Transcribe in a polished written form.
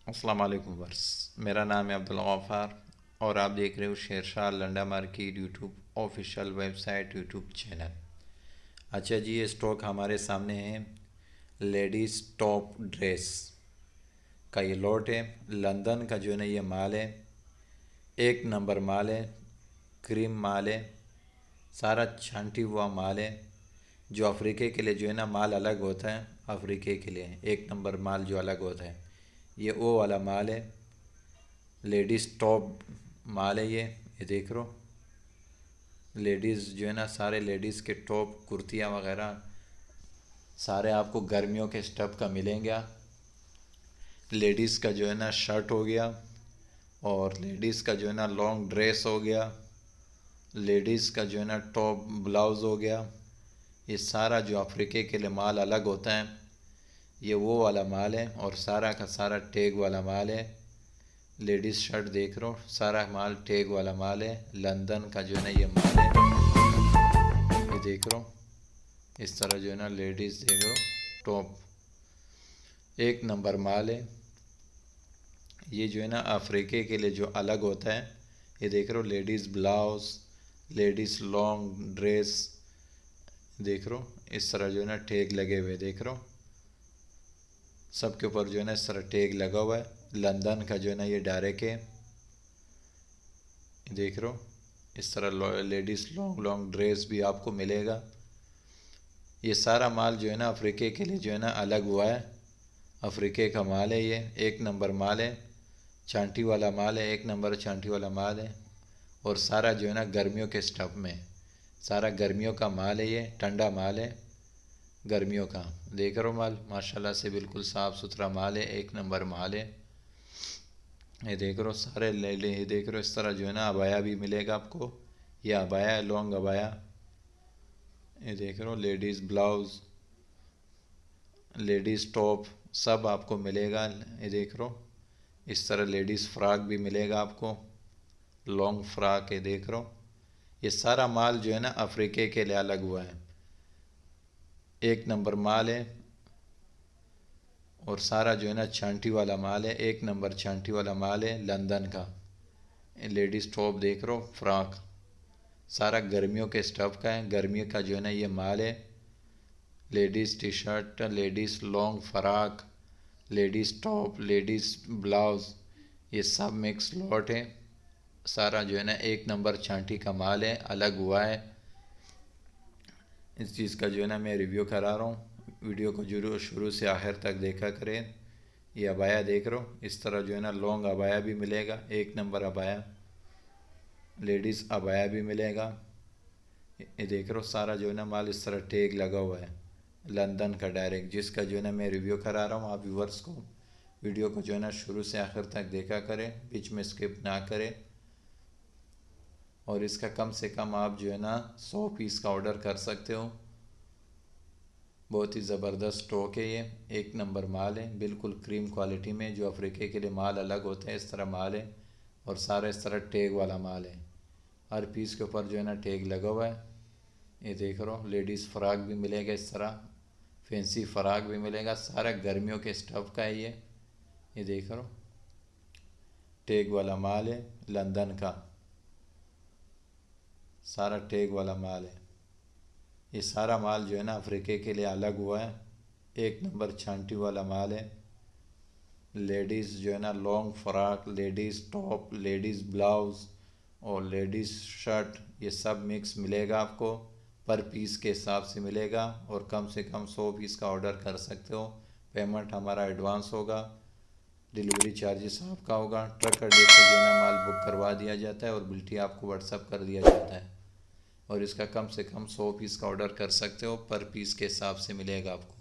अस्सलाम वालेकुम वर्स। मेरा नाम है अब्दुल गफ़ार और आप देख रहे हो Shershah Landa market YouTube official website YouTube channel. अच्छा जी, ये स्टॉक हमारे सामने है। लेडीज़ टॉप ड्रेस का ये लॉट है। लंदन का जो है ना ये माल है, एक नंबर माल है, क्रीम माल है, सारा छांटी हुआ माल है। जो अफ्रीके के लिए जो है ना माल अलग होता है, अफ्रीके के लिए एक नंबर माल जो अलग होता है, ये वो वाला माल है। लेडीज़ टॉप माल है ये देख लो। लेडीज़ जो है ना सारे लेडीज़ के टॉप कुर्तियाँ वगैरह सारे आपको गर्मियों के स्टफ का मिलेंगे। लेडीज़ का जो है ना शर्ट हो गया, और लेडीज़ का जो है ना लॉन्ग ड्रेस हो गया, लेडीज़ का जो है ना टॉप ब्लाउज़ हो गया। ये सारा जो अफ्रीके के लिए माल अलग होता है, ये वो वाला माल है और सारा का सारा टैग वाला माल है। लेडीज़ शर्ट देख रहे हो, सारा माल टैग वाला माल है। लंदन का जो है ना ये माल है, ये देख रहे हो। इस तरह जो है ना लेडीज़ देख रहे हो, टॉप एक नंबर माल है। ये जो है ना अफ्रीके के लिए जो अलग होता है, ये देख रहे हो। Ladies blouse, ladies long dress देख रहे हो। इस तरह जो है ना टैग लगे हुए देख रहे हो, सबके ऊपर जो है ना इस तरह टैग लगा हुआ है। लंदन का जो है ना ये डायरेक्ट है, देख रहे हो। इस तरह लेडीज़ लॉन्ग लॉन्ग ड्रेस भी आपको मिलेगा। ये सारा माल जो है ना अफ्रीके के लिए जो है ना अलग हुआ है। अफ्रीके का माल है, ये एक नंबर माल है, चांटी वाला माल है, एक नंबर चांटी वाला माल है। और सारा जो है ना गर्मियों के स्टफ में, सारा गर्मियों का माल है, ये ठंडा माल है गर्मियों का। देख रहे हो माल माशाल्लाह से बिल्कुल साफ़ सुथरा माल है, एक नंबर माल है। ये देख रहे हो सारे ले ले, ये देख रहे हो। इस तरह जो है ना अबाया भी मिलेगा आपको, ये अबाया है, लॉन्ग अबाया। ये देख रहे हो लेडीज़ ब्लाउज़, लेडीज़ टॉप सब आपको मिलेगा। ये देख रहे हो। इस तरह लेडीज़ फ्रॉक भी मिलेगा आपको, लॉन्ग फ्रॉक। ये देख रहे हो। ये सारा माल जो है ना अफ्रीके के लिए अलग हुआ है, एक नंबर माल है। और सारा जो है ना छांटी वाला माल है, एक नंबर छांटी वाला माल है लंदन का। लेडीज़ टॉप देख रहे हो, फ्रॉक सारा गर्मियों के स्टफ़ का है, गर्मियों का जो है ना ये माल है। Ladies T shirt, ladies long frock, ladies top, ladies blouse, ये सब मिक्स लॉट है। सारा जो है ना एक नंबर छांटी का माल है, अलग हुआ है। इस चीज़ का जो है ना मैं रिव्यू करा रहा हूँ, वीडियो को जरूर शुरू से आखिर तक देखा करें। ये अबाया देख रहे हो, इस तरह जो है ना लॉन्ग अबाया भी मिलेगा, एक नंबर अबाया, लेडीज़ अबाया भी मिलेगा। ये देख रहे हो सारा जो है ना माल इस तरह टैग लगा हुआ है लंदन का डायरेक्ट, जिसका जो है ना मैं रिव्यू करा रहा हूँ। आप व्यूवर्स को वीडियो को जो है ना शुरू से आखिर तक देखा करें, बीच में स्किप ना करें। और इसका कम से कम आप जो है ना 100 पीस का ऑर्डर कर सकते हो। बहुत ही ज़बरदस्त स्टॉक है, ये एक नंबर माल है, बिल्कुल क्रीम क्वालिटी में। जो अफ्रीके के लिए माल अलग होते हैं इस तरह माल है, और सारा इस तरह टैग वाला माल है। हर पीस के ऊपर जो है ना टैग लगा हुआ है। ये देख रहे हो लेडीज़ फ़्रॉक भी मिलेगा, इस तरह फैंसी फ़्रॉक भी मिलेगा, सारा गर्मियों के स्टफ़ का है ये देख रहे हो। टैग वाला माल है लंदन का, सारा टैग वाला माल है। ये सारा माल जो है ना अफ्रीके के लिए अलग हुआ है, एक नंबर छांटी वाला माल है। लेडीज़ जो है ना long frock, ladies top, ladies blouse और लेडीज़ शर्ट, ये सब मिक्स मिलेगा आपको, पर पीस के हिसाब से मिलेगा। और कम से कम 100 पीस का ऑर्डर कर सकते हो। पेमेंट हमारा एडवांस होगा, डिलीवरी चार्जेस आपका होगा। ट्रक अड्डे से जो है ना माल बुक करवा दिया जाता है और बिल्टी आपको व्हाट्सअप कर दिया जाता है। और इसका कम से कम 100 पीस का ऑर्डर कर सकते हो, पर पीस के हिसाब से मिलेगा आपको।